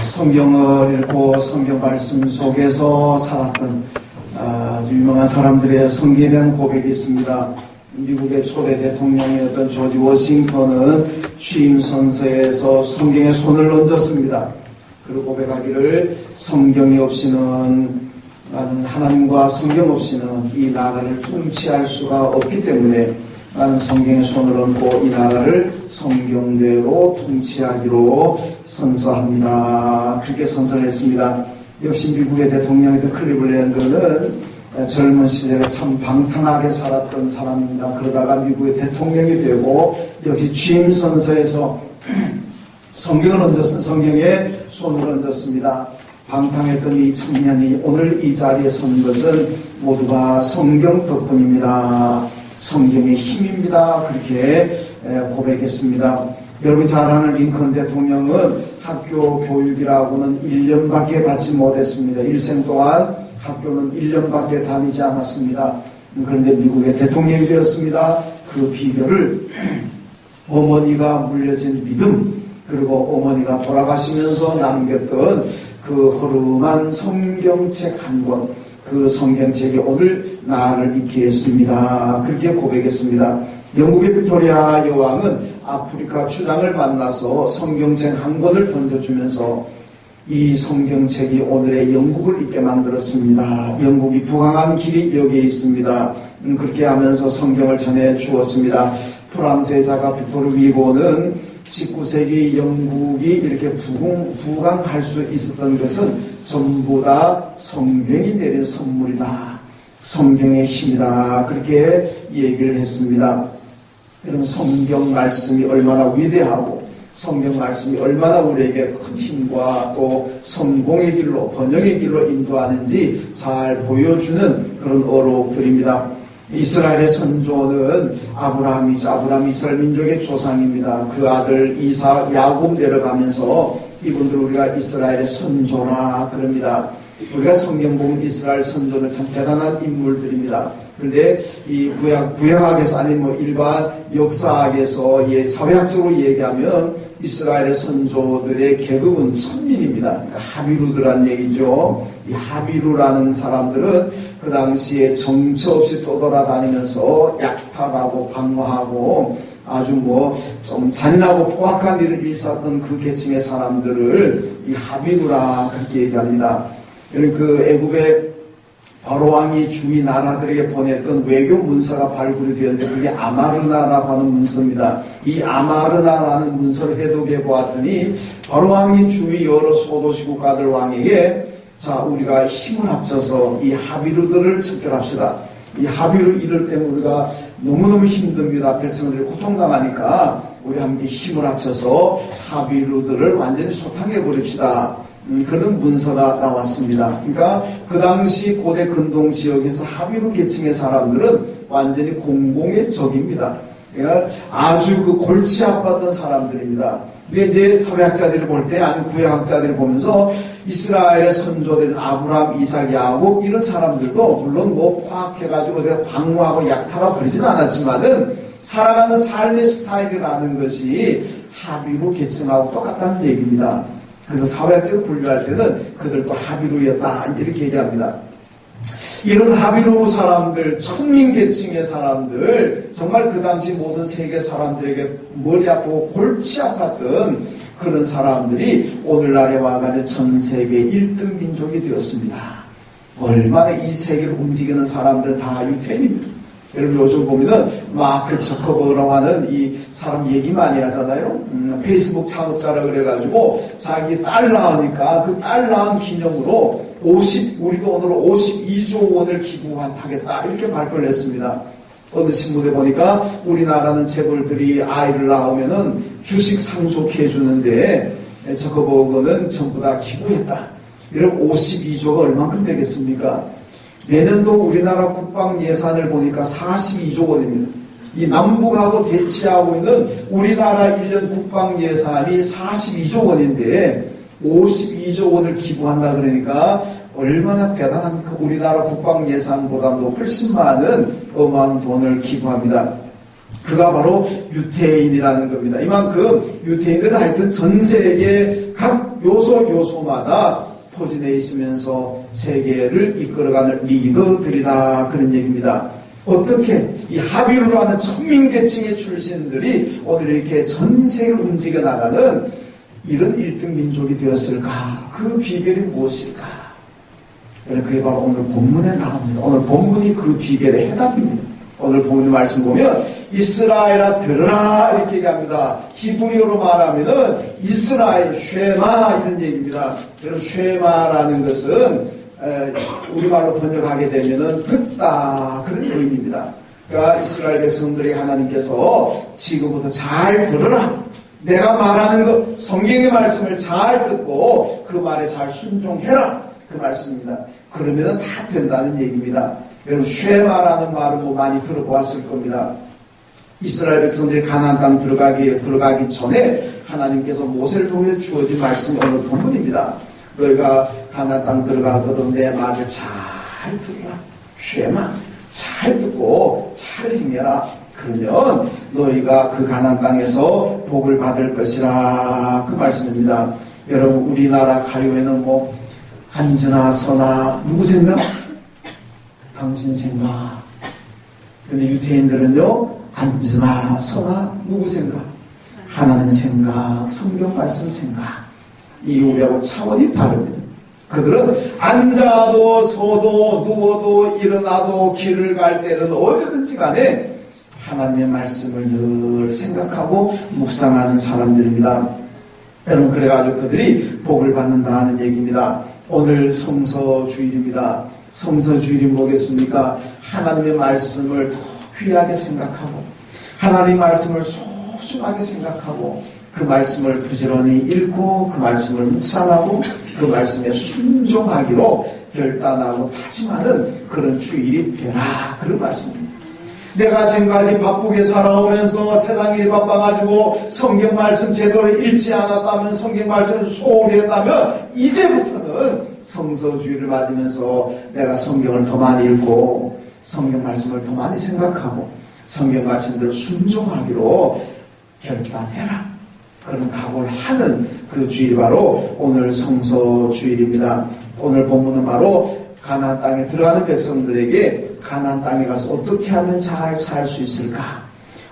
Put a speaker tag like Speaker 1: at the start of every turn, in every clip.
Speaker 1: 성경을 읽고 성경 말씀 속에서 살았던 아주 유명한 사람들의 성경에 고백이 있습니다. 미국의 초대 대통령이었던 조지 워싱턴은 취임 선서에서 성경에 손을 얹었습니다. 그리고 고백하기를 성경이 없이는 나는 하나님과 성경 없이는 이 나라를 통치할 수가 없기 때문에 나는 성경에 손을 얹고 이 나라를 성경대로 통치하기로 선서합니다. 그렇게 선서를 했습니다. 역시 미국의 대통령이던 클리블랜드는 젊은 시절에 참 방탕하게 살았던 사람입니다. 그러다가 미국의 대통령이 되고 역시 취임 선서에서 성경을 얹었습니다. 성경에 손을 얹었습니다. 방탕했던 이 청년이 오늘 이 자리에 선 것은 모두가 성경 덕분입니다. 성경의 힘입니다. 그렇게 고백했습니다. 여러분 잘 아는 링컨 대통령은 학교 교육이라고는 1년밖에 받지 못했습니다. 일생 동안 학교는 1년밖에 다니지 않았습니다. 그런데 미국의 대통령이 되었습니다. 그 비결을 어머니가 물려진 믿음, 그리고 어머니가 돌아가시면서 남겼던 그 허름한 성경책 한 권, 그 성경책이 오늘 나를 있게 했습니다. 그렇게 고백했습니다. 영국의 빅토리아 여왕은 아프리카 주당을 만나서 성경책 한 권을 던져주면서 이 성경책이 오늘의 영국을 있게 만들었습니다. 영국이 부강한 길이 여기에 있습니다. 그렇게 하면서 성경을 전해 주었습니다. 프랑스의 작가 빅토르 위고는 19세기 영국이 이렇게 부강할 수 있었던 것은 전부 다 성경이 내린 선물이다. 성경의 힘이다. 그렇게 얘기를 했습니다. 여러분 성경 말씀이 얼마나 위대하고 성경 말씀이 얼마나 우리에게 큰 힘과 또 성공의 길로 번영의 길로 인도하는지 잘 보여주는 그런 어록들입니다. 이스라엘의 선조는 아브라함이죠. 아브라함이 이스라엘 민족의 조상입니다. 그 아들 이삭, 야곱 내려가면서 이분들 우리가 이스라엘의 선조라 그럽니다. 우리가 성경 보면 이스라엘 선조는 참 대단한 인물들입니다. 그런데 이 구약학에서 아니면 일반 역사학에서 사회학적으로 얘기하면 이스라엘의 선조들의 계급은 천민입니다. 그러니까 하비루드란 얘기죠. 이 하비루라는 사람들은 그 당시에 정처 없이 떠돌아다니면서 약탈하고 방화하고 아주 좀 잔인하고 포악한 일을 일삼던 그 계층의 사람들을 이 하비루라 그렇게 얘기합니다. 그 애굽의 바로왕이 주위 나라들에게 보냈던 외교 문서가 발굴이 되었는데 그게 아마르나라고 하는 문서입니다. 이 아마르나라는 문서를 해독해 보았더니 바로왕이 주위 여러 소도시 국가들 왕에게 자 우리가 힘을 합쳐서 이 하비루들을 척결합시다. 이 하비루 이럴 때는 우리가 너무너무 힘듭니다. 백성들이 고통당하니까 우리 함께 힘을 합쳐서 하비루들을 완전히 소탕해 버립시다. 그런 문서가 나왔습니다. 그러니까 그 당시 고대 근동 지역에서 하비루 계층의 사람들은 완전히 공공의 적입니다. 그러니까 아주 그 골치 아팠던 사람들입니다. 근데 이제 사회학자들이 볼 때, 아니 구약학자들이 보면서 이스라엘의 선조된 아브라함, 이삭, 야곱 이런 사람들도 물론 포악해가지고 어디가 방어하고 약탈하고 그러진 않았지만은 살아가는 삶의 스타일이라는 것이 하비루 계층하고 똑같다는 얘기입니다. 그래서 사회학적으로 분류할 때는 그들도 하비루였다 이렇게 얘기합니다. 이런 하비루 사람들, 천민계층의 사람들, 정말 그 당시 모든 세계 사람들에게 머리 아프고 골치 아팠던 그런 사람들이 오늘날에 와가지고 전 세계 1등 민족이 되었습니다. 얼마나 이 세계를 움직이는 사람들은 다 유태인입니다. 여러분 요즘 보면은 마크 저커버라고 하는 이 사람 얘기 많이 하잖아요. 페이스북 창업자라 그래가지고 자기 딸 낳으니까 그 딸 낳은 기념으로 우리 돈으로 52조 원을 기부하겠다 이렇게 발표를 했습니다. 어느 신문에 보니까 우리나라는 재벌들이 아이를 낳으면은 주식 상속해 주는데 저커버거는 전부 다 기부했다. 여러분 52조가 얼마큼 되겠습니까? 내년도 우리나라 국방 예산을 보니까 42조 원입니다. 이 남북하고 대치하고 있는 우리나라 1년 국방 예산이 42조 원인데 52조 원을 기부한다 그러니까 얼마나 대단합니까? 우리나라 국방 예산보다도 훨씬 많은 어마어마한 돈을 기부합니다. 그가 바로 유태인이라는 겁니다. 이만큼 유태인들은 하여튼 전 세계 각 요소마다 포진해 있으면서 세계를 이끌어가는 리더들이다, 그런 얘기입니다. 어떻게 이 하비루로 하는 천민계층의 출신들이 오늘 이렇게 전 세계를 움직여 나가는 이런 1등 민족이 되었을까? 그 비결이 무엇일까? 그게 바로 오늘 본문에 나옵니다. 오늘 본문이 그 비결의 해답입니다. 오늘 본문 말씀 보면 이스라엘아 들으라 이렇게 얘기합니다. 히브리어로 말하면은 이스라엘 쉐마 이런 얘기입니다. 여러분 쉐마라는 것은 우리말로 번역하게 되면은 듣다 그런 의미입니다. 그러니까 이스라엘 백성들이 하나님께서 지금부터 잘 들으라. 내가 말하는 것 성경의 말씀을 잘 듣고 그 말에 잘 순종해라 그 말씀입니다. 그러면은 다 된다는 얘기입니다. 여러분 쉐마라는 말은 뭐 많이 들어보았을 겁니다. 이스라엘 백성들이 가나안 땅 들어가기 전에 하나님께서 모세를 통해 주어진 말씀이 오늘 본문입니다. 너희가 가나안 땅 들어가거든 내 말을 잘 들으라. 쉐마 잘 듣고 잘 행해라. 그러면 너희가 그 가나안 땅에서 복을 받을 것이라 그 말씀입니다. 여러분 우리나라 가요에는 뭐 앉으나 서나 누구 생각? 당신 생각. 근데 유태인들은요 앉으나 서나 누구 생각? 하나님 생각, 성경 말씀 생각. 이 우리하고 차원이 다릅니다. 그들은 앉아도 서도 누워도 일어나도 길을 갈 때는 어디든지 간에 하나님의 말씀을 늘 생각하고 묵상하는 사람들입니다. 여러분 그래가지고 그들이 복을 받는다는 얘기입니다. 오늘 성서주일입니다. 성서주일이 뭐겠습니까? 하나님의 말씀을 더 귀하게 생각하고 하나님의 말씀을 소중하게 생각하고 그 말씀을 부지런히 읽고 그 말씀을 묵상하고 그 말씀에 순종하기로 결단하고 다짐하는 그런 주일이 되라 그런 말씀입니다. 내가 지금까지 바쁘게 살아오면서 세상 일이 바빠가지고 성경 말씀 제대로 읽지 않았다면 성경 말씀을 소홀히 했다면 이제부터는 성서주의를 맞으면서 내가 성경을 더 많이 읽고 성경 말씀을 더 많이 생각하고 성경 말씀대로 순종하기로 결단해라. 그런 각오를 하는 그 주일이 바로 오늘 성서주일입니다. 오늘 본문은 바로 가나안 땅에 들어가는 백성들에게 가나안 땅에 가서 어떻게 하면 잘 살 수 있을까?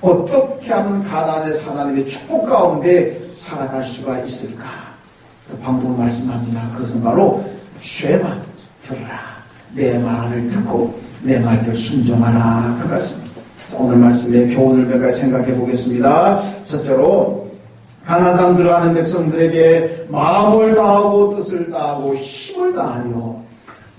Speaker 1: 어떻게 하면 가나안에서 하나님의 축복 가운데 살아갈 수가 있을까? 그 방법을 말씀합니다. 그것은 바로 쉐마 들으라. 내 말을 듣고 내 말을 순종하라. 그 말씀입니다. 오늘 말씀의 교훈을 몇 가지 생각해 보겠습니다. 첫째로 가나안 땅 들어가는 백성들에게 마음을 다하고 뜻을 다하고 힘을 다하여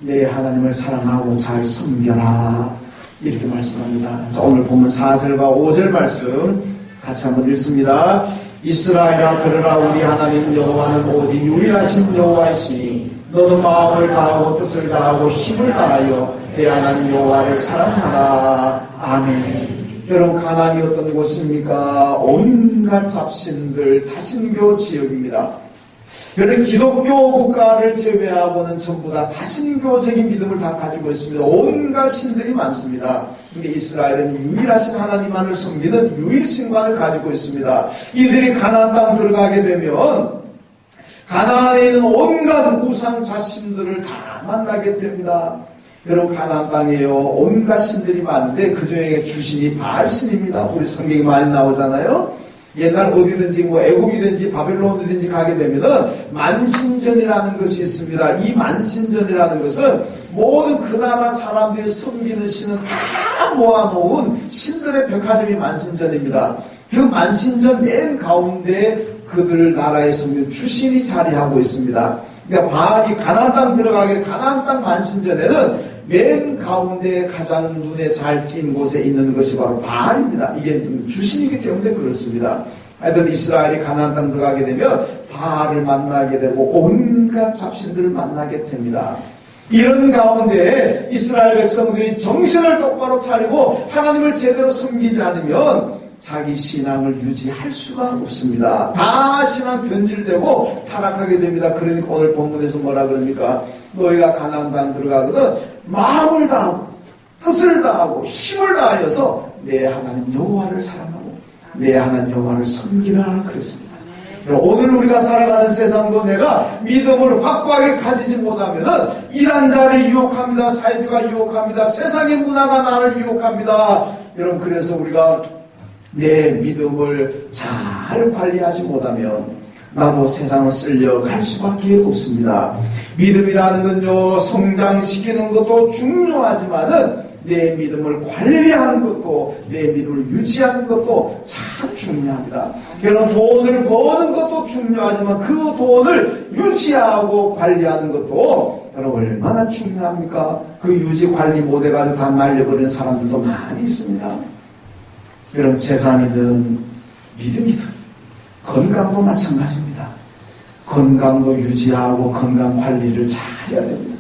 Speaker 1: 내 하나님을 사랑하고 잘 섬겨라. 이렇게 말씀합니다. 자, 오늘 보면 4절과 5절 말씀 같이 한번 읽습니다. 이스라엘아 들으라. 우리 하나님 여호와는 오직 유일하신 여호와이시니 너는 마음을 다하고 뜻을 다하고 힘을 다하여 내 하나님 여호와를 사랑하라. 아멘. 여러분 가나안이 어떤 곳입니까? 온갖 잡신들 다신교 지역입니다. 여러분 기독교 국가를 제외하고는 전부 다 다신교적인 믿음을 다 가지고 있습니다. 온갖 신들이 많습니다. 근데 이스라엘은 유일하신 하나님만을 섬기는 유일신관을 가지고 있습니다. 이들이 가나안 땅 들어가게 되면 가나안에 있는 온갖 우상 자신들을 다 만나게 됩니다. 여러분 가나안 땅에요 온갖 신들이 많은데 그중에 주신이 바알신입니다. 우리 성경에 많이 나오잖아요. 옛날 어디든지 뭐 애굽이든지 바벨론이든지 가게 되면은 만신전이라는 것이 있습니다. 이 만신전이라는 것은 모든 그 나라 사람들이 섬기는 신은 다 모아놓은 신들의 백화점이 만신전입니다. 그 만신전 맨 가운데 그들 나라에 섬기는 주신이 자리하고 있습니다. 그러니까 바알이 가나안 땅 들어가게 가나안 땅 만신전에는 맨 가운데 가장 눈에 잘 띈 곳에 있는 것이 바로 바알입니다. 이게 주신이기 때문에 그렇습니다. 하여튼 이스라엘이 가나안 땅 들어가게 되면 바알을 만나게 되고 온갖 잡신들을 만나게 됩니다. 이런 가운데 이스라엘 백성들이 정신을 똑바로 차리고 하나님을 제대로 섬기지 않으면 자기 신앙을 유지할 수가 없습니다. 다 신앙 변질되고 타락하게 됩니다. 그러니까 오늘 본문에서 뭐라 그럽니까? 너희가 가나안 땅 들어가거든 마음을 다하고 뜻을 다하고 힘을 다하여서 내 하나님 여호와를 사랑하고 내 하나님 여호와를 섬기라 그랬습니다. 오늘 우리가 살아가는 세상도 내가 믿음을 확고하게 가지지 못하면 이단자를 유혹합니다. 사이비가 유혹합니다. 세상의 문화가 나를 유혹합니다. 여러분, 그래서 우리가 내 믿음을 잘 관리하지 못하면 나도 세상을 쓸려갈 수밖에 없습니다. 믿음이라는 건요, 성장시키는 것도 중요하지만은 내 믿음을 관리하는 것도, 내 믿음을 유지하는 것도 참 중요합니다. 여러분, 돈을 버는 것도 중요하지만 그 돈을 유지하고 관리하는 것도 여러분 얼마나 중요합니까? 그 유지 관리 못해가지고 다 날려버리는 사람들도 많이 있습니다. 여러분, 재산이든 믿음이든 건강도 마찬가지입니다. 건강도 유지하고 건강 관리를 잘 해야 됩니다.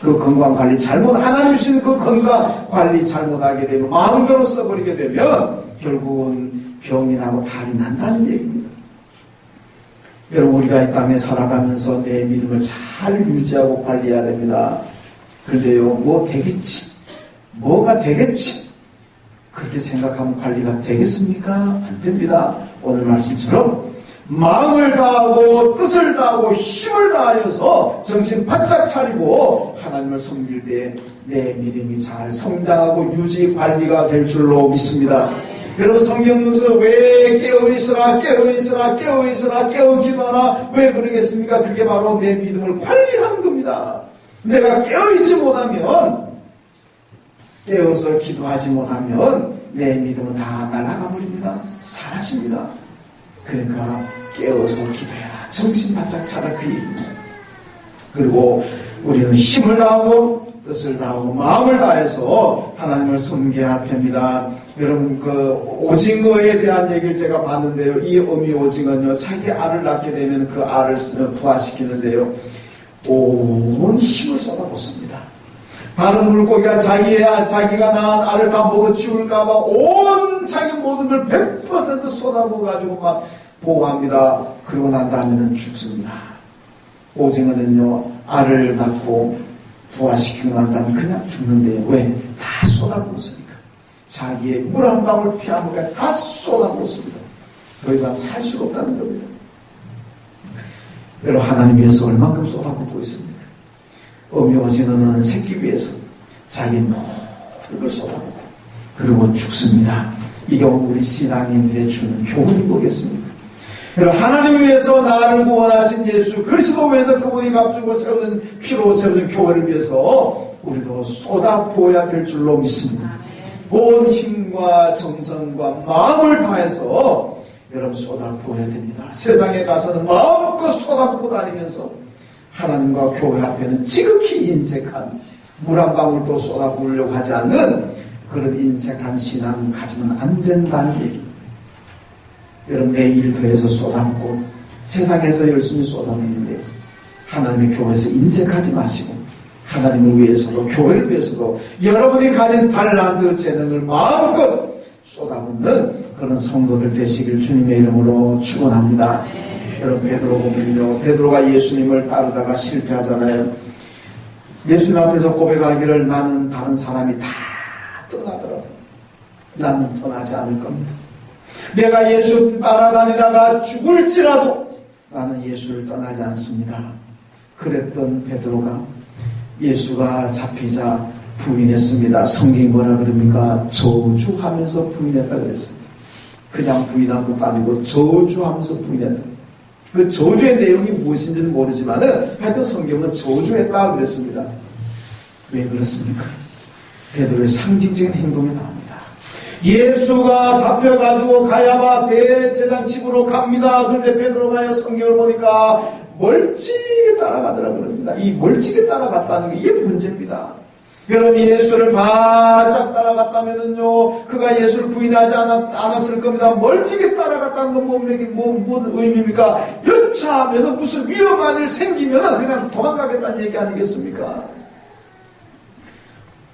Speaker 1: 그 건강 관리 하나님 주신 그 건강 관리 잘못하게 되면, 마음대로 써버리게 되면 결국은 병이 나고 탈이 난다는 얘기입니다. 여러분, 우리가 이 땅에 살아가면서 내 믿음을 잘 유지하고 관리해야 됩니다. 그런데요, 뭐 되겠지, 뭐가 되겠지, 그렇게 생각하면 관리가 되겠습니까? 안 됩니다. 오늘 말씀처럼 마음을 다하고 뜻을 다하고 힘을 다하여서 정신 바짝 차리고 하나님을 섬길 때 내 믿음이 잘 성장하고 유지 관리가 될 줄로 믿습니다. 여러분, 성경에서 왜 깨어있으라 깨어있으라 깨어있으라 깨어기도하라, 왜 그러겠습니까? 그게 바로 내 믿음을 관리하는 겁니다. 내가 깨어있지 못하면, 깨어서 기도하지 못하면 내 믿음은 다 날아가 버립니다. 사라집니다. 그러니까 깨어서 기도해라, 정신 바짝 차라, 그 얘기입니다. 그리고 우리는 힘을 다하고 뜻을 다하고 마음을 다해서 하나님을 섬겨야 합니다. 여러분, 그 오징어에 대한 얘기를 제가 봤는데요, 이 어미 오징어는요, 자기 알을 낳게 되면 그 알을 부화시키는데요, 온 힘을 쏟아붓습니다. 다른 물고기가 자기가 낳은 알을 다 먹어 치울까봐 온 자기 모든 걸 100% 쏟아부어가지고 막 보호합니다. 그러고 난 다음에는 죽습니다. 오징어는요, 알을 낳고 부화시키고 난 다음에 그냥 죽는데요. 왜? 다 쏟아부었으니까. 자기의 물 한 방울 피 한 방울 다 쏟아부었습니다. 더 이상 살 수가 없다는 겁니다. 여러분, 하나님 위해서 얼만큼 쏟아붓고 있습니까? 어미 오징어는 새끼 위해서 자기 모든 걸 쏟아붓고 그리고 죽습니다. 이게 우리 신앙인들의 주는 교훈이 뭐겠습니까? 여러분, 하나님 위해서 나를 구원하신 예수 그리스도 위해서 그분이 값주고 세우는 피로 세우는 교회를 위해서 우리도 쏟아부어야 될 줄로 믿습니다. 온 힘과 정성과 마음을 다해서 여러분 쏟아부어야 됩니다. 세상에 가서는 마음껏 쏟아붓고 다니면서 하나님과 교회 앞에는 지극히 인색한, 물 한 방울도 쏟아부으려고 하지 않는 그런 인색한 신앙을 가지면 안 된다는 얘기입니다. 여러분, 내 일터에서 쏟아붓고 세상에서 열심히 쏟아붓는데 하나님의 교회에서 인색하지 마시고 하나님을 위해서도 교회를 위해서도 여러분이 가진 달란트 재능을 마음껏 쏟아붓는 그런 성도들 되시길 주님의 이름으로 축원합니다. 여러분, 베드로 보면요, 베드로가 예수님을 따르다가 실패하잖아요. 예수님 앞에서 고백하기를 나는 다른 사람이 다 떠나더라도 나는 떠나지 않을 겁니다. 내가 예수 따라다니다가 죽을지라도 나는 예수를 떠나지 않습니다. 그랬던 베드로가 예수가 잡히자 부인했습니다. 성경이 뭐라 그럽니까? 저주하면서 부인했다 그랬습니다. 그냥 부인한 것도 아니고 저주하면서 부인했다. 그 저주의 내용이 무엇인지는 모르지만은 하여튼 성경은 저주했다 그랬습니다. 왜 그렇습니까? 베드로의 상징적인 행동이 나옵니다. 예수가 잡혀가지고 가야바 대제사장 집으로 갑니다. 그런데 베드로가 성경을 보니까 멀찍이 따라가더라 그럽니다. 이 멀찍이 따라갔다는 게 이게 문제입니다. 여러분, 예수를 바짝 따라갔다면은요, 그가 예수를 부인하지 않았을 겁니다. 멀찍이 따라갔다는 건 뭔 의미입니까? 여차하면은 무슨 위험한 일 생기면은 그냥 도망가겠다는 얘기 아니겠습니까?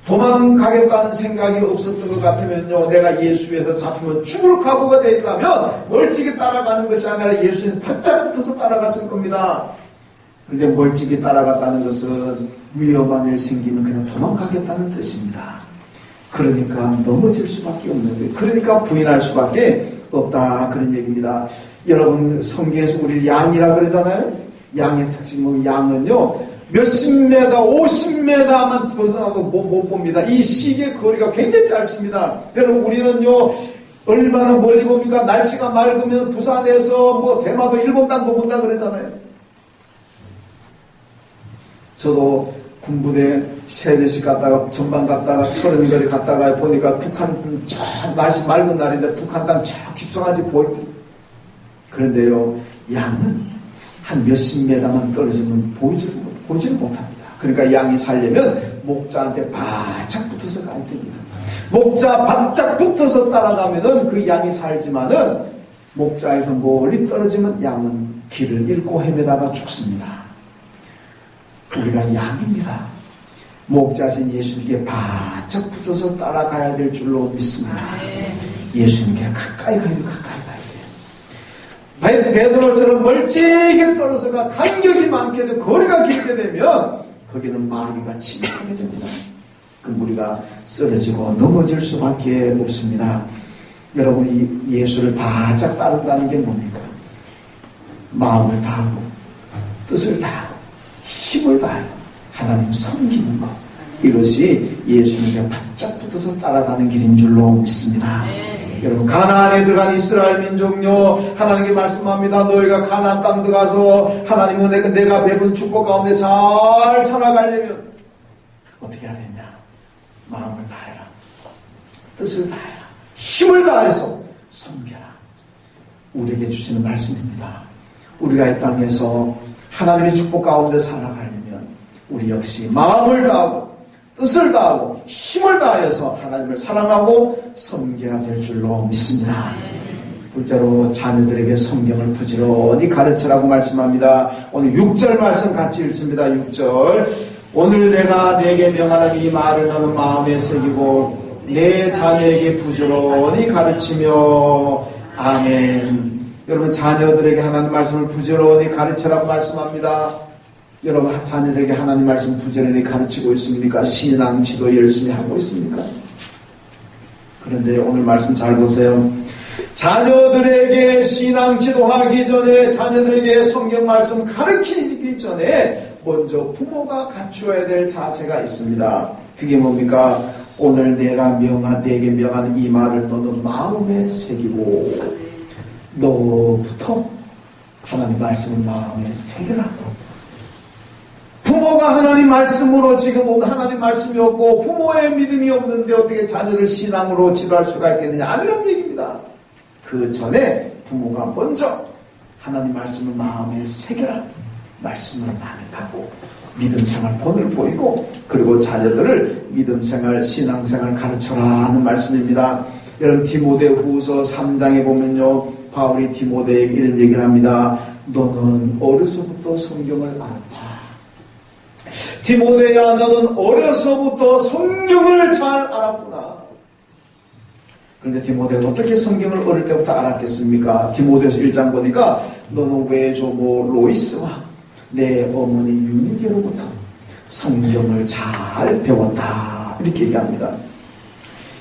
Speaker 1: 도망가겠다는 생각이 없었던 것 같으면요, 내가 예수 위해서 잡히면 죽을 각오가 되어 있다면 멀찍이 따라가는 것이 아니라 예수님 바짝 붙어서 따라갔을 겁니다. 그런데 멀찍이 따라갔다는 것은 위험한 일 생기면 그냥 도망가겠다는 뜻입니다. 그러니까 넘어질 수밖에 없는 거예요. 그러니까 부인할 수밖에 없다. 그런 얘기입니다. 여러분, 성경에서 우리 양이라 그러잖아요. 양의 특징은 양은요, 몇십 메다, 50m만 벗어나도 못 봅니다. 이 시계 거리가 굉장히 짧습니다. 여러분, 우리는요, 얼마나 멀리 봅니까? 날씨가 맑으면 부산에서 뭐 대마도 일본 땅도 본다 그러잖아요. 저도 군부대 세대씩 갔다가 전방 갔다가 철원거리 갔다가 보니까 북한 쫙 날씨 맑은 날인데 북한 땅 쫙 깊숙한지 보이고. 그런데요, 양은 한 몇십 메다만 떨어지면 보지를 못합니다. 그러니까 양이 살려면 목자한테 바짝 붙어서 가야 됩니다. 목자 바짝 붙어서 따라가면은 그 양이 살지만은 목자에서 멀리 떨어지면 양은 길을 잃고 헤매다가 죽습니다. 우리가 양입니다. 목자신 예수님께 바짝 붙어서 따라가야 될 줄로 믿습니다. 예수님께 가까이 가야 돼요. 베드로처럼 멀찍이 떨어져가 간격이 많게 되고 거리가 길게 되면 거기는 마귀가 침입하게 됩니다. 그럼 우리가 쓰러지고 넘어질 수밖에 없습니다. 여러분이 예수를 바짝 따른다는 게 뭡니까? 마음을 다하고 뜻을 다하고 힘을 다하고 하나님 섬기는 것, 이것이 예수님께 바짝 붙어서 따라가는 길인 줄로 믿습니다. 여러분, 가나안에 들어간 이스라엘 민족요, 하나님께 말씀합니다. 너희가 가나안 땅 들어가서 하나님은 내가 베푼 축복 가운데 잘 살아가려면 어떻게 해야 되냐? 마음을 다해라, 뜻을 다해라, 힘을 다해서 섬겨라. 우리에게 주시는 말씀입니다. 우리가 이 땅에서 하나님의 축복 가운데 살아가려면 우리 역시 마음을 다하고 뜻을 다하고 힘을 다해서 하나님을 사랑하고 섬겨야 될 줄로 믿습니다. 둘째로 자녀들에게 성경을 부지런히 가르치라고 말씀합니다. 오늘 6절 말씀 같이 읽습니다. 6절. 오늘 내가 네게 명하는 이 말을 너는 마음에 새기고 내 자녀에게 부지런히 가르치며. 아멘. 여러분, 자녀들에게 하나님 말씀을 부지런히 가르치라고 말씀합니다. 여러분, 자녀들에게 하나님 말씀 부지런히 가르치고 있습니까? 신앙 지도 열심히 하고 있습니까? 그런데 오늘 말씀 잘 보세요. 자녀들에게 신앙 지도하기 전에, 자녀들에게 성경 말씀 가르치기 전에 먼저 부모가 갖추어야 될 자세가 있습니다. 그게 뭡니까? 오늘 내가 네게 명한 이 말을 너는 마음에 새기고, 너부터 하나님 말씀을 마음에 새겨라. 부모가 하나님 말씀으로 지금 하나님 말씀이 없고 부모의 믿음이 없는데 어떻게 자녀를 신앙으로 지도할 수가 있겠느냐, 아니란 얘기입니다. 그 전에 부모가 먼저 하나님 말씀을 마음에 새겨라. 말씀을 나누고 믿음 생활 본을 보이고, 그리고 자녀들을 믿음 생활, 신앙 생활 가르쳐라 하는 말씀입니다. 여러분, 디모데후서 3장에 보면요, 바울이 디모데에게 이런 얘기를 합니다. 너는 어려서부터 성경을 알았다. 디모데야, 너는 어려서부터 성경을 잘 알았구나. 그런데 디모데가 어떻게 성경을 어릴 때부터 알았겠습니까? 디모데서 1장 보니까 너는 외조모 로이스와 내 어머니 유니게로부터 성경을 잘 배웠다, 이렇게 얘기합니다.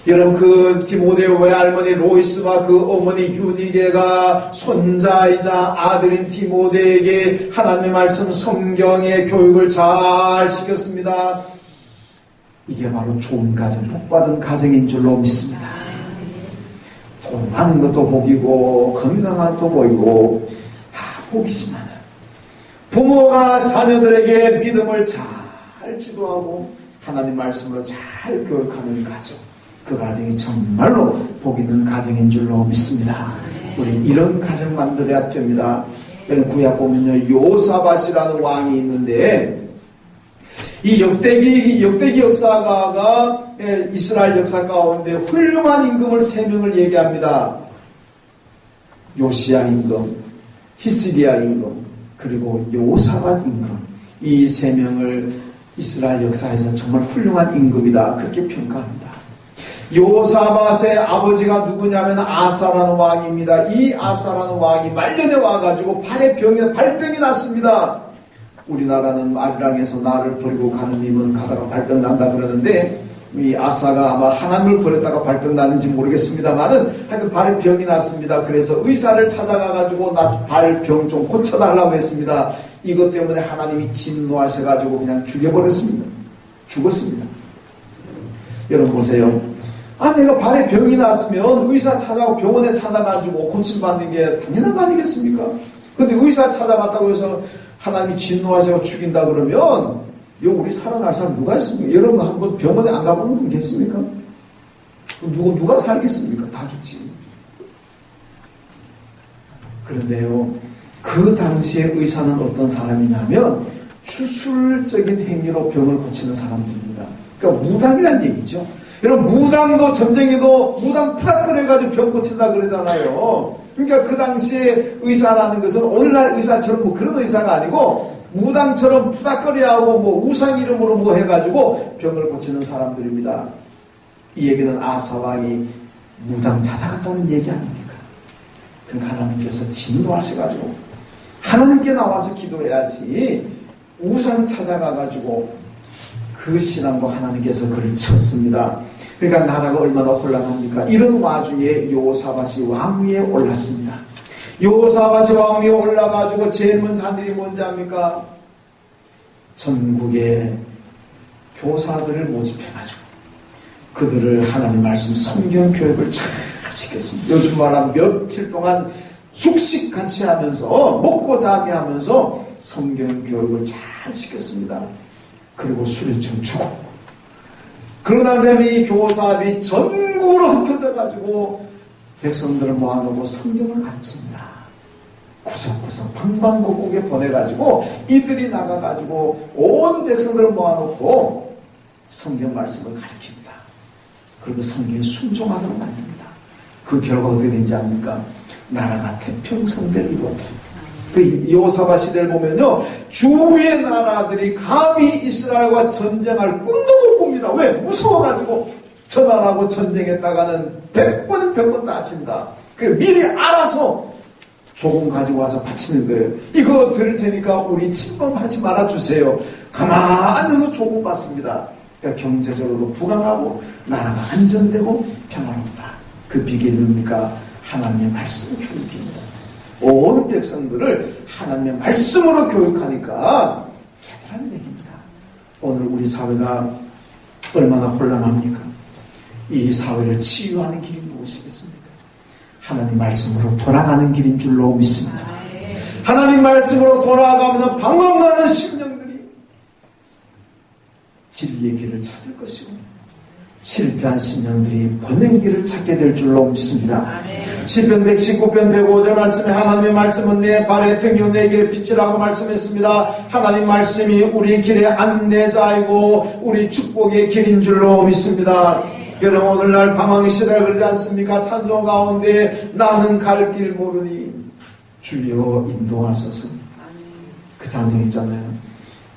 Speaker 1: 여러분, 그 디모데의 외할머니 로이스와 그 어머니 유니게가 손자이자 아들인 디모데에게 하나님의 말씀 성경의 교육을 잘 시켰습니다. 이게 바로 좋은 가정, 복받은 가정인 줄로 믿습니다. 돈 많은 것도 복이고 건강한 것도 복이고 다 복이지만 부모가 자녀들에게 믿음을 잘 지도하고 하나님 말씀으로 잘 교육하는 가정, 그 가정이 정말로 복 있는 가정인 줄로 믿습니다. 우리 이런 가정 만들어야 됩니다. 여러분, 구약 보면요, 요사밧이라는 왕이 있는데, 이 역대기 역사가가 이스라엘 역사 가운데 훌륭한 임금을 3명을 얘기합니다. 요시야 임금, 히스기야 임금, 그리고 요사밧 임금. 이 3명을 이스라엘 역사에서 정말 훌륭한 임금이다, 그렇게 평가합니다. 요사밧의 아버지가 누구냐면 아사라는 왕입니다. 이 아사라는 왕이 말년에 와가지고 발병이 났습니다. 우리나라는 아리랑에서 나를 버리고 가는 님은 가다가 발병 난다 그러는데, 이 아사가 아마 하나님을 버렸다가 발병 났는지 모르겠습니다만은 하여튼 발에 병이 났습니다. 그래서 의사를 찾아가가지고 나 발병 좀 고쳐달라고 했습니다. 이것 때문에 하나님이 진노하셔가지고 그냥 죽여버렸습니다. 죽었습니다. 여러분 보세요. 내가 발에 병이 났으면 의사 찾아가고 병원에 찾아가지고 고침받는 게 당연한 거 아니겠습니까? 근데 의사 찾아갔다고 해서 하나님이 진노하셔서 죽인다 그러면 우리 살아날 사람 누가 있습니까? 여러분 한번 병원에 안 가보는 분 계십니까? 누가 살겠습니까? 다 죽지. 그런데요, 그 당시에 의사는 어떤 사람이냐면 주술적인 행위로 병을 고치는 사람들입니다. 그러니까 무당이란 얘기죠. 여러분 무당도 전쟁에도 무당 푸닥거려가지고 병 고친다 그러잖아요. 그러니까 그 당시에 의사라는 것은 오늘날 의사처럼 뭐 그런 의사가 아니고 무당처럼 푸닥거리하고 뭐 우상 이름으로 뭐 해가지고 병을 고치는 사람들입니다. 이 얘기는 아사왕이 무당 찾아갔다는 얘기 아닙니까? 그러니까 하나님께서 진노하셔가지고 하나님께 나와서 기도해야지 우상 찾아가가지고 그 신앙과 하나님께서 그를 쳤습니다. 그러니까 나라가 얼마나 혼란합니까? 이런 와중에 여호사밧이 왕 위에 올랐습니다. 여호사밧이 왕 위에 올라가지고 제일 먼저 한 일이 뭔지 압니까? 전국의 교사들을 모집해가지고 그들을 하나님 말씀 성경 교육을 잘 시켰습니다. 요즘 말하면 며칠 동안 숙식같이 하면서 먹고 자게 하면서 성경 교육을 잘 시켰습니다. 그리고 술에 춤추고 그러나 되면 이 교사들이 전국으로 흩어져가지고 백성들을 모아놓고 성경을 가르칩니다. 구석구석 방방곡곡에 보내가지고 이들이 나가가지고 온 백성들을 모아놓고 성경 말씀을 가르칩니다. 그리고 성경에 순종하도록 만듭니다. 그 결과 어떻게 된지 압니까? 나라가 태평성대를 이루었다. 그 여호사밧 시대를 보면요, 주위의 나라들이 감히 이스라엘과 전쟁할 꿈도 못 꿉니다. 왜? 무서워가지고 저 나라하고 전쟁했다가는 100번 다친다. 그 미리 알아서 조금 가지고 와서 바치는 거예요. 이거 드릴 테니까 우리 침범하지 말아주세요. 가만히 앉아서 조금 받습니다. 그러니까 경제적으로도 부강하고 나라가 안전되고 평화롭다. 그 비결이 뭡니까? 하나님의 말씀 교육입니다. 온 백성들을 하나님의 말씀으로 교육하니까 대단한 얘기입니다. 오늘 우리 사회가 얼마나 혼란합니까? 이 사회를 치유하는 길이 무엇이겠습니까? 하나님 말씀으로 돌아가는 길인 줄로 믿습니다. 하나님 말씀으로 돌아가면 방황하는 심령들이 진리의 길을 찾을 것이고 실패한 심령들이 번영의 길을 찾게 될 줄로 믿습니다. 시편 119편 105절 말씀에 하나님의 말씀은 내 발의 등이요 내 길의 빛이라고 말씀했습니다. 하나님 말씀이 우리 길의 안내자이고 우리 축복의 길인 줄로 믿습니다. 여러분 오늘날 방황의 시대를 그러지 않습니까? 찬송 가운데 나는 갈 길 모르니 주여 인도하소서. 그 찬송 있잖아요.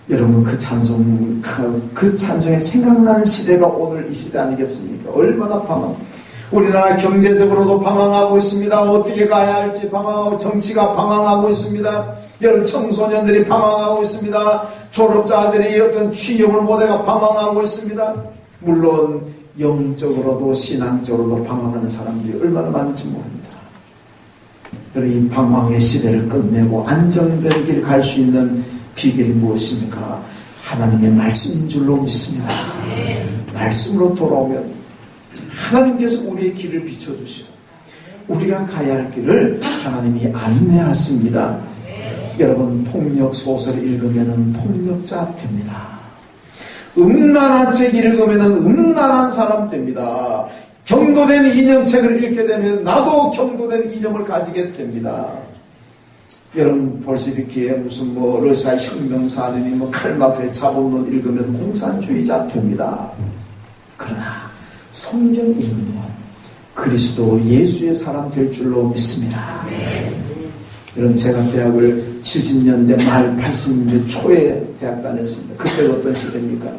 Speaker 1: 여러분 그 찬송에 생각나는 시대가 오늘 이 시대 아니겠습니까? 얼마나 방황. 우리나라 경제적으로도 방황하고 있습니다. 어떻게 가야 할지 방황하고 정치가 방황하고 있습니다. 여러분 청소년들이 방황하고 있습니다. 졸업자들이 어떤 취업을 못해가 방황하고 있습니다. 물론 영적으로도 신앙적으로도 방황하는 사람들이 얼마나 많은지 모릅니다. 그리고 이 방황의 시대를 끝내고 안정된 길 갈 수 있는 비결이 무엇입니까? 하나님의 말씀인 줄로 믿습니다. 말씀으로 돌아오면 하나님께서 우리의 길을 비춰주시고 우리가 가야 할 길을 하나님이 안내하십니다. 여러분 폭력 소설을 읽으면 폭력자 됩니다. 음란한 책 읽으면 음란한 사람 됩니다. 경도된 이념책을 읽게 되면 나도 경도된 이념을 가지게 됩니다. 여러분 볼셰비키의 무슨 뭐 러시아 혁명사들이 뭐 칼막스의 자본론 읽으면 공산주의자 됩니다. 그러나 성경 읽으면 그리스도 예수의 사람 될 줄로 믿습니다. 여러분 제가 대학을 70년대 말 80년대 초에 대학 다녔습니다. 그때가 어떤 시대입니까?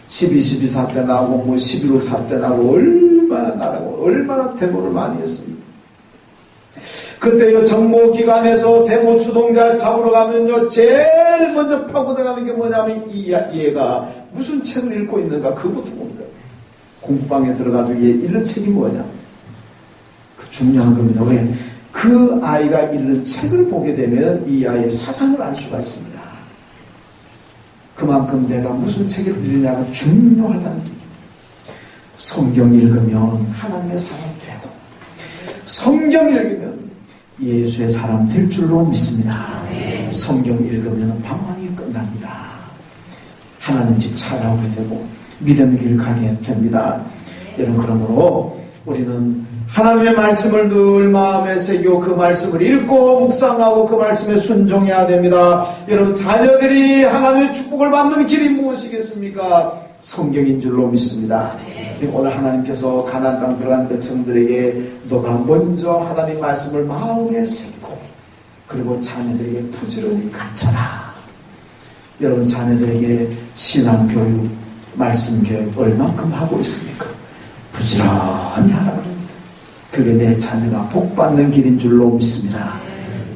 Speaker 1: 12.12 사태 나고 뭐 11.5 사태 나고 얼마나 나라고 얼마나 데모를 많이 했습니다. 그때요 정보기관에서 데모 주동자 잡으러 가면요 제일 먼저 파고들어가는 게 뭐냐면 이 얘가 무슨 책을 읽고 있는가 그것도 봅니다. 공부방에 들어가지고 얘 읽는 책이 뭐냐? 그 중요한 겁니다. 왜? 그 아이가 읽는 책을 보게 되면 이 아이의 사상을 알 수가 있습니다. 그만큼 내가 무슨 책을 읽느냐가 중요하다는 얘기입니다. 성경 읽으면 하나님의 사람 되고, 성경 읽으면 예수의 사람 될 줄로 믿습니다. 성경 읽으면 방황이 끝납니다. 하나님 집 찾아오게 되고 믿음의 길을 가게 됩니다. 여러분, 그러므로 우리는 하나님의 말씀을 늘 마음에 새기고 그 말씀을 읽고 묵상하고 그 말씀에 순종해야 됩니다. 여러분, 자녀들이 하나님의 축복을 받는 길이 무엇이겠습니까? 성경인 줄로 믿습니다. 오늘 하나님께서 가나안 땅 들어간 백성들에게 너가 먼저 하나님 말씀을 마음에 새기고 그리고 자녀들에게 부지런히 가르쳐라. 여러분, 자녀들에게 신앙교육, 말씀교육 얼만큼 하고 있습니까? 부지런히 하라 그럽니다. 그게 내 자녀가 복받는 길인 줄로 믿습니다.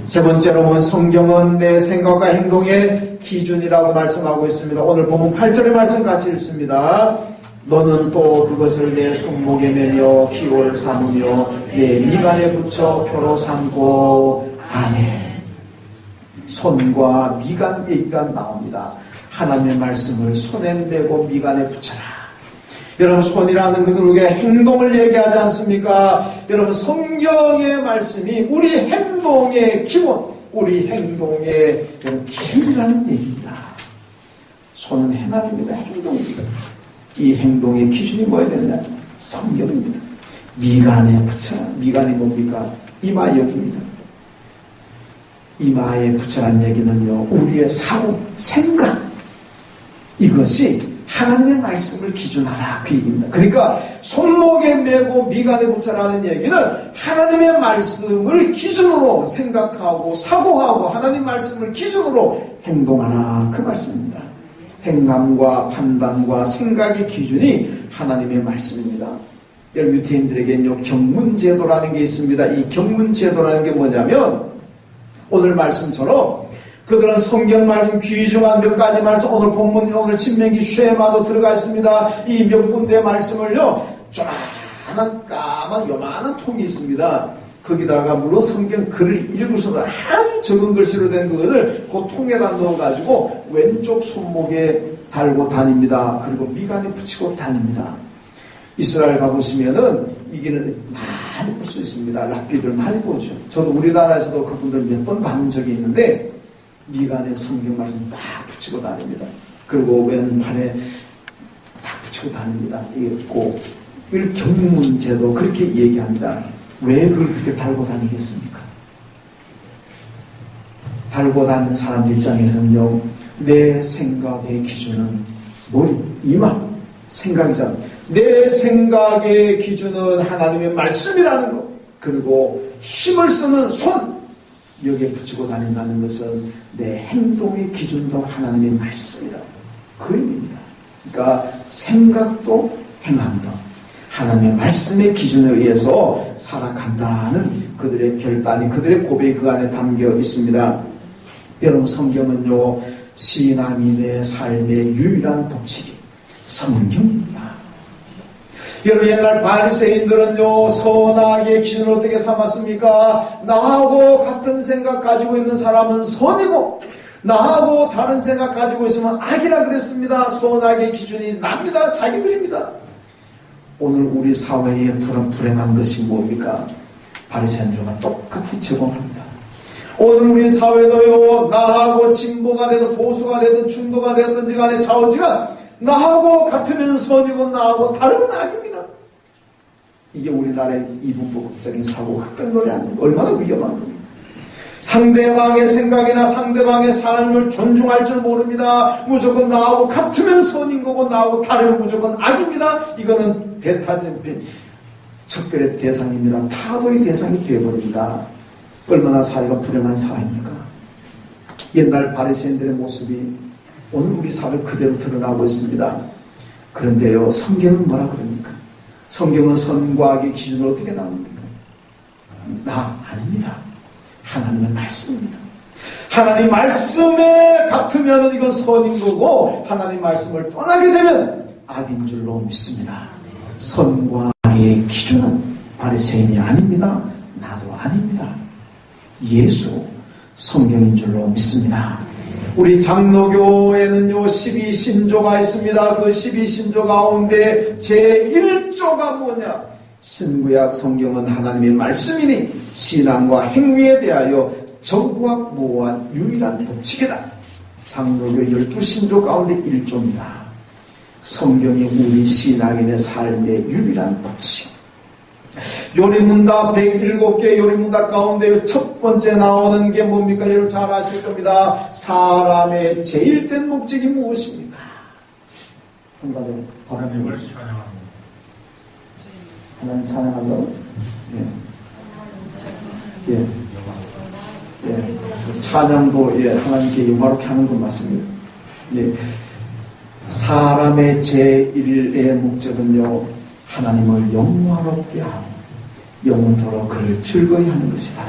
Speaker 1: 세 번째로 보면 성경은 내 생각과 행동의 기준이라고 말씀하고 있습니다. 오늘 보면 8절의 말씀 같이 읽습니다. 너는 또 그것을 내 손목에 매며 기호를 삼으며 내 미간에 붙여 표로 삼고. 아멘. 손과 미간 얘기가 나옵니다. 하나님의 말씀을 손에 매고 미간에 붙여라. 여러분, 손이라는 것은 우리가 행동을 얘기하지 않습니까? 여러분, 성경의 말씀이 우리 행동의 기본, 우리 행동의 기준이라는 얘기입니다. 손은 행함입니다. 행동입니다. 이 행동의 기준이 뭐야 되느냐? 성경입니다. 미간에 붙여라. 미간이 뭡니까? 이마 여기입니다. 이마에 붙여란 얘기는요, 우리의 사고, 생각, 이것이 하나님의 말씀을 기준하라, 그 얘기입니다. 그러니까 손목에 메고 미간에 붙여라는 얘기는 하나님의 말씀을 기준으로 생각하고 사고하고 하나님 말씀을 기준으로 행동하라, 그 말씀입니다. 행함과 판단과 생각의 기준이 하나님의 말씀입니다. 여러분, 유태인들에게는요, 경문제도라는 게 있습니다. 이 경문제도라는 게 뭐냐면 오늘 말씀처럼 그들은 성경 말씀 귀중한 몇 가지 말씀, 오늘 본문, 오늘 신명기 쉐마도 들어가 있습니다. 이 몇 군데의 말씀을요, 조만한 까만 요만한 통이 있습니다. 거기다가 물론 성경 글을 읽어서 아주 적은 글씨로 된 그것을 그 통에다 넣어가지고 왼쪽 손목에 달고 다닙니다. 그리고 미간에 붙이고 다닙니다. 이스라엘 가보시면은 이게는 많이 볼 수 있습니다. 랍비들 많이 보죠. 저도 우리나라에서도 그분들 몇 번 받은 적이 있는데 미간에 성경 말씀 딱 붙이고 다닙니다. 그리고 왼팔에 딱 붙이고 다닙니다. 이게 꼭 경문제도 그렇게 얘기합니다. 왜 그걸 그렇게 달고 다니겠습니까? 달고 다니는 사람들 입장에서는요, 내 생각의 기준은 머리, 이마, 생각이잖아. 내 생각의 기준은 하나님의 말씀이라는 것, 그리고 힘을 쓰는 손, 여기에 붙이고 다닌다는 것은 내 행동의 기준도 하나님의 말씀이다. 그 의미입니다. 그러니까 생각도 행함도 하나님의 말씀의 기준에 의해서 살아간다는 그들의 결단이, 그들의 고백이 그 안에 담겨 있습니다. 여러분, 성경은요, 신앙인의 삶의 유일한 법칙이 성경입니다. 여러분, 옛날 바리새인들은요, 선악의 기준을 어떻게 삼았습니까? 나하고 같은 생각 가지고 있는 사람은 선이고 나하고 다른 생각 가지고 있으면 악이라 그랬습니다. 선악의 기준이 납니다. 자기들입니다. 오늘 우리 사회에 불행한 것이 뭡니까? 바리새인들과 똑같이 적용합니다. 오늘 우리 사회도요, 나하고 진보가 되든 보수가 되든 중도가 되든지 간에 좌우지가 나하고 같으면 선이고 나하고 다르면 악입니다. 이게 우리나라의 이분법적인 사고 흑백놀이 아닙니까? 얼마나 위험한 겁니까? 상대방의 생각이나 상대방의 삶을 존중할 줄 모릅니다. 무조건 나하고 같으면 선인 거고 나하고 다르면 무조건 악입니다. 이거는 배타적인 척결의 대상입니다. 타도의 대상이 되어버립니다. 얼마나 사회가 불행한 사회입니까? 옛날 바리새인들의 모습이 오늘 우리 사회 그대로 드러나고 있습니다. 그런데요, 성경은 뭐라 그럽니까? 성경은 선과 악의 기준으로 어떻게 나옵니까? 나 아닙니다. 하나님의 말씀입니다. 하나님 말씀에 같으면 이건 선인 거고 하나님 말씀을 떠나게 되면 악인 줄로 믿습니다. 선과 악의 기준은 바리새인이 아닙니다. 나도 아닙니다. 예수 성경인 줄로 믿습니다. 우리 장로교에는요 12신조가 있습니다. 그 12신조 가운데 제1조가 뭐냐? 신구약 성경은 하나님의 말씀이니 신앙과 행위에 대하여 정확무한 유일한 법칙이다. 장로교 12신조 가운데 1조입니다. 성경이 우리 신앙인의 삶의 유일한 법칙. 요리문답 107개 요리문답 가운데 첫 번째 나오는 게 뭡니까? 여러분 잘 아실 겁니다. 사람의 제일된 목적이 무엇입니까? 하나님을 찬양하는 하나님 찬양한다고? 예. 찬양도 하나님께 영화롭게 하는 건 맞습니다. 예. 사람의 제1의 목적은요, 하나님을 영화롭게 하고 영원토록 그를 즐거이 하는 것이다.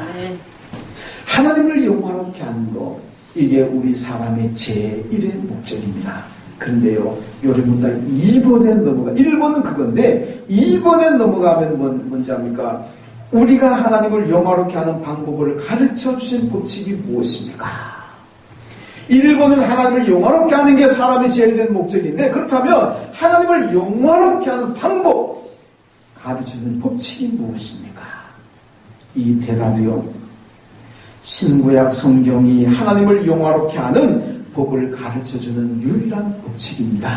Speaker 1: 하나님을 영화롭게 하는 것, 이게 우리 사람의 제1의 목적입니다. 그런데요, 여러분들 2번에 넘어가, 1번은 그건데 2번에 넘어가면 뭔지 압니까? 우리가 하나님을 영화롭게 하는 방법을 가르쳐 주신 법칙이 무엇입니까? 1번은 하나님을 영화롭게 하는 게 사람의 제일 된 목적인데, 그렇다면 하나님을 영화롭게 하는 방법, 가르쳐주는 법칙이 무엇입니까? 이 대답이요, 신구약 성경이 하나님을 영화롭게 하는 법을 가르쳐주는 유일한 법칙입니다.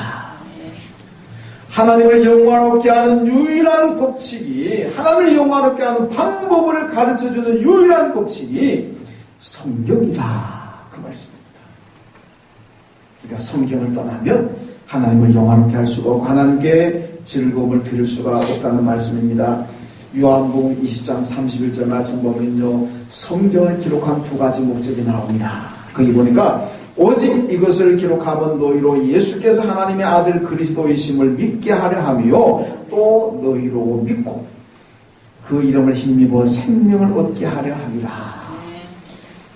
Speaker 1: 하나님을 영화롭게 하는 유일한 법칙이, 하나님을 영화롭게 하는 방법을 가르쳐주는 유일한 법칙이 성경이다, 그 말씀입니다. 그러니까 성경을 떠나면 하나님을 영화롭게 할 수가 없고 하나님께 즐거움을 드릴 수가 없다는 말씀입니다. 요한복음 20장 31절 말씀 보면요, 성경을 기록한 두 가지 목적이 나옵니다. 거기 보니까 오직 이것을 기록하면 너희로 예수께서 하나님의 아들 그리스도이심을 믿게 하려 하며 또 너희로 믿고 그 이름을 힘입어 생명을 얻게 하려 함이라.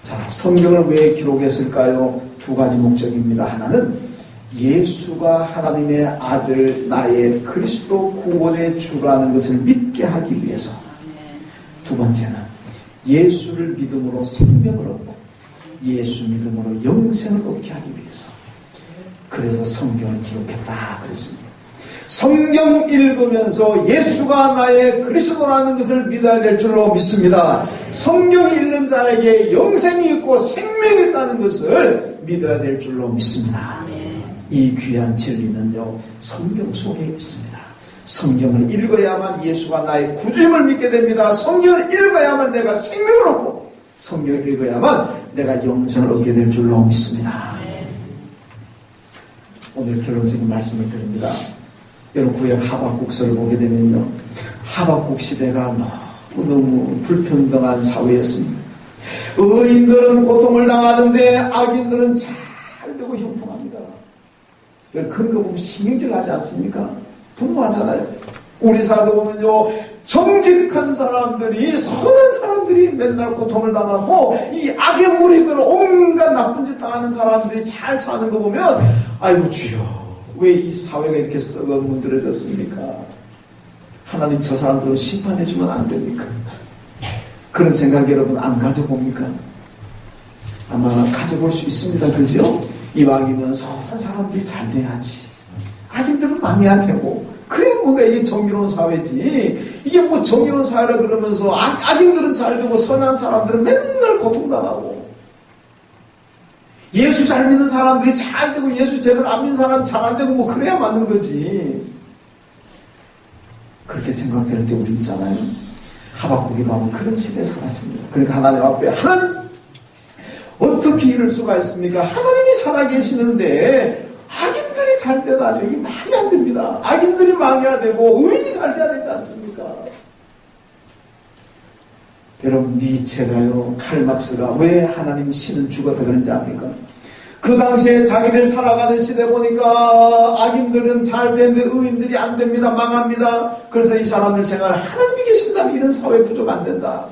Speaker 1: 자, 성경을 왜 기록했을까요? 두 가지 목적입니다. 하나는 예수가 하나님의 아들 나의 그리스도 구원의 주라는 것을 믿게 하기 위해서, 두 번째는 예수를 믿음으로 생명을 얻고 예수 믿음으로 영생을 얻게 하기 위해서, 그래서 성경을 기록했다 그랬습니다. 성경 읽으면서 예수가 나의 그리스도라는 것을 믿어야 될 줄로 믿습니다. 성경 읽는 자에게 영생이 있고 생명이 있다는 것을 믿어야 될 줄로 믿습니다. 이 귀한 진리는요, 성경 속에 있습니다. 성경을 읽어야만 예수가 나의 구주임을 믿게 됩니다. 성경을 읽어야만 내가 생명을 얻고 성경을 읽어야만 내가 영생을 얻게 될 줄로 믿습니다. 오늘 결론적인 말씀을 드립니다. 여러분, 구약 하박국서를 보게 되면요, 하박국 시대가 너무 불평등한 사회였습니다. 의인들은 고통을 당하는데 악인들은 잘 되고 형통합니다. 그런 거 보면 신경질 나지 않습니까? 분노하잖아요. 우리 사도 보면요, 정직한 사람들이, 선한 사람들이 맨날 고통을 당하고 이 악의 무리들, 온갖 나쁜 짓 당하는 사람들이 잘 사는 거 보면, 아이고 주여, 왜 이 사회가 이렇게 썩어 문드러졌습니까? 하나님, 저 사람들은 심판해주면 안 됩니까? 그런 생각 여러분 안 가져봅니까? 아마 가져볼 수 있습니다. 그죠? 이왕이면 선한 사람들이 잘 돼야지, 악인들은 망해야 되고, 그래 뭔가 이게 정의로운 사회지. 이게 뭐 정의로운 사회라 그러면서 악인들은 잘 되고 선한 사람들은 맨날 고통당하고, 예수 잘 믿는 사람들이 잘 되고 예수 제대로 안 믿는 사람 잘 안 되고, 뭐 그래야 맞는 거지. 그렇게 생각될 때 우리 있잖아요. 하박국이 보면 그런 시대에 살았습니다. 그러니까 하나님 앞에, 하나님 어떻게 이럴 수가 있습니까? 하나님이 살아계시는데 악인들이 잘 되다니, 이게 말이 안 됩니다. 악인들이 망해야 되고 의인이 잘 돼야 되지 않습니까? 여러분, 니체가요, 칼막스가 왜 하나님 신은 죽었다 그런지 압니까? 그 당시에 자기들 살아가는 시대 보니까 악인들은 잘 되는데 의인들이 안 됩니다. 망합니다. 그래서 이 사람들 생각을, 하나님이 계신다면 이런 사회 구조가 안 된다.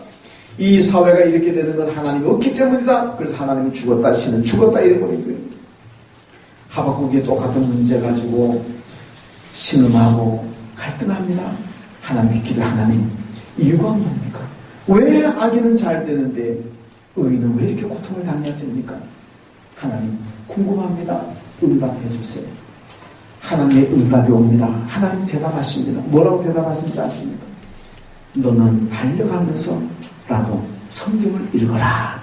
Speaker 1: 이 사회가 이렇게 되는 건 하나님이 없기 때문이다. 그래서 하나님은 죽었다, 신은 죽었다, 이래버리고요. 하박국이 똑같은 문제 가지고 신음하고 갈등합니다. 하나님께 기도 하나님 이유가 뭡니까? 왜 악인은 잘 되는데 의인은 왜 이렇게 고통을 당해야 됩니까? 하나님 궁금합니다. 응답해 주세요. 하나님의 응답이 옵니다. 하나님 대답하십니다. 뭐라고 대답하신지 아십니까? 너는 달려가면서라도 성경을 읽어라.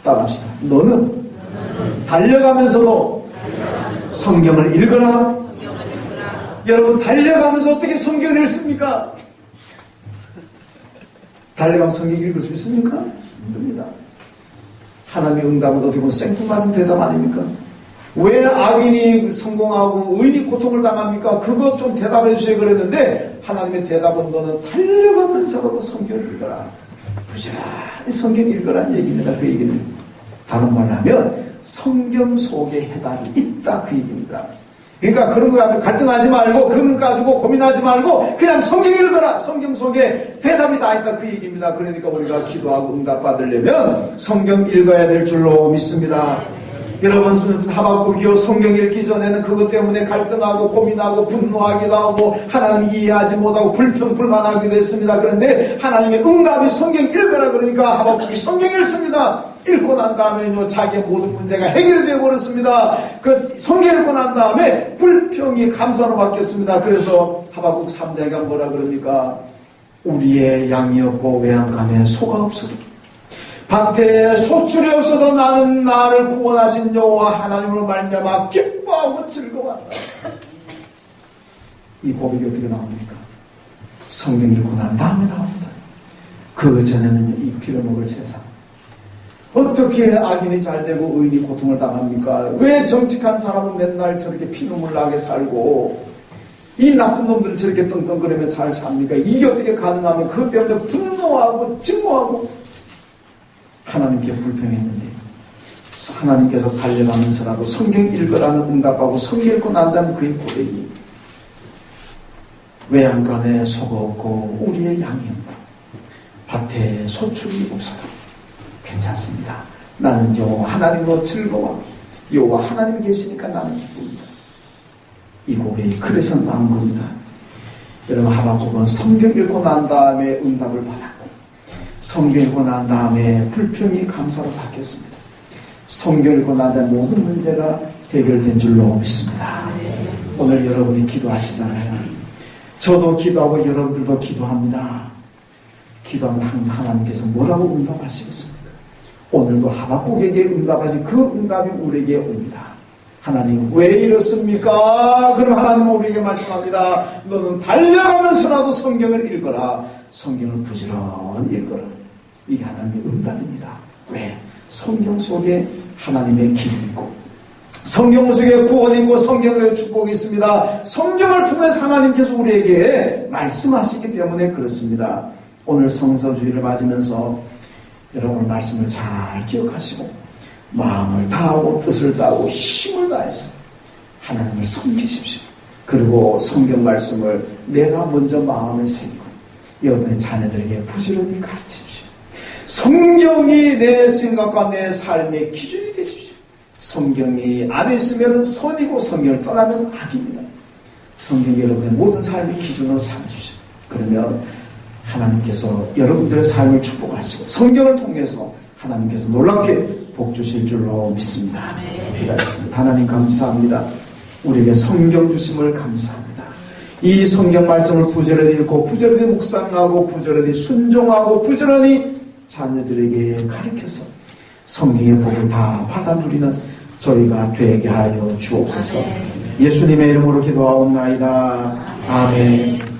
Speaker 1: 따라합시다. 너는 달려가면서도 성경을 읽어라. 여러분 달려가면서 어떻게 성경을 읽습니까? 달려가면서 성경 읽을 수 있습니까? 힘듭니다. 하나님의 응답은 어떻게 보면 생뚱맞은 대답 아닙니까? 왜 악인이 성공하고 의인이 고통을 당합니까? 그것 좀 대답해 주세요 그랬는데 하나님의 대답은 너는 달려가면서라도 성경을 읽어라. 부지런히 성경 읽으라는 얘기입니다. 그 얘기는 다른 말로 하면 성경 속에 해답이 있다 그 얘기입니다. 그러니까 그런 거 가지고 갈등하지 말고 그런 거 가지고 고민하지 말고 그냥 성경 읽어라. 성경 속에 대답이 다 있다 그 얘기입니다. 그러니까 우리가 기도하고 응답받으려면 성경 읽어야 될 줄로 믿습니다. 여러분 하박국이요 성경 읽기 전에는 그것 때문에 갈등하고 고민하고 분노하기도 하고 하나님 이해하지 못하고 불평불만하기도 했습니다. 그런데 하나님의 응답이 성경 읽어라 그러니까 하박국이 성경 읽습니다. 읽고 난 다음에요 자기의 모든 문제가 해결되어 버렸습니다. 그 성경 읽고 난 다음에 불평이 감사로 바뀌었습니다. 그래서 하박국 3장가 뭐라 그럽니까? 우리의 양이었고 외양간에 소가 없어도 밭에 소출이 없어도 나는 나를 구원하신 여호와 하나님으로 말미암아 기뻐하고 즐거워한다. 이 고백이 어떻게 나옵니까? 성경 읽고 난 다음에 나옵니다. 그 전에는 이 빌어먹을 세상 어떻게 악인이 잘되고 의인이 고통을 당합니까? 왜 정직한 사람은 맨날 저렇게 피눈물 나게 살고 이 나쁜 놈들은 저렇게 떵떵거리며 잘 삽니까? 이게 어떻게 가능하면 그것 때문에 분노하고 증오하고 하나님께 불평했는데 하나님께서 달려가면서라도 성경 읽으라는 응답하고 성경 읽고 난 다음에 그의 고백이 외양간에 소가 없고 우리의 양이 없고 밭에 소출이 없어도 괜찮습니다. 나는 여호와 하나님으로 즐거워 여호와 하나님이 계시니까 나는 기쁩니다. 이 고백이 그래서 나온 겁니다. 여러분 하박국은 성경 읽고 난 다음에 응답을 받았고 성경 읽고 난 다음에 불평이 감사로 바뀌었습니다. 성경 읽고 난 다음에 모든 문제가 해결된 줄로 믿습니다. 오늘 여러분이 기도하시잖아요. 저도 기도하고 여러분들도 기도합니다. 기도하면 하나님께서 뭐라고 응답하시겠습니까? 오늘도 하박국에게 응답하신 그 응답이 우리에게 옵니다. 하나님 왜 이렇습니까? 그럼 하나님은 우리에게 말씀합니다. 너는 달려가면서라도 성경을 읽어라. 성경을 부지런히 읽어라. 이게 하나님의 응답입니다. 왜? 성경 속에 하나님의 길이 있고 성경 속에 구원이 있고 성경에 축복이 있습니다. 성경을 통해서 하나님께서 우리에게 말씀하시기 때문에 그렇습니다. 오늘 성서주의를 맞으면서 여러분 말씀을 잘 기억하시고 마음을 다하고 뜻을 다하고 힘을 다해서 하나님을 섬기십시오. 그리고 성경 말씀을 내가 먼저 마음에 새기고 여러분의 자녀들에게 부지런히 가르치십시오. 성경이 내 생각과 내 삶의 기준이 되십시오. 성경이 안에 있으면 선이고 성경을 떠나면 악입니다. 성경이 여러분의 모든 삶의 기준으로 삼으십시오. 그러면 하나님께서 여러분들의 삶을 축복하시고 성경을 통해서 하나님께서 놀랍게 복 주실 줄로 믿습니다. 기도하겠습니다. 하나님 감사합니다. 우리에게 성경 주심을 감사합니다. 이 성경 말씀을 부지런히 읽고 부지런히 묵상하고 부지런히 순종하고 부지런히 자녀들에게 가르쳐서 성경의 복을 다 받아 누리는 저희가 되게 하여 주옵소서. 예수님의 이름으로 기도하옵나이다. 아멘.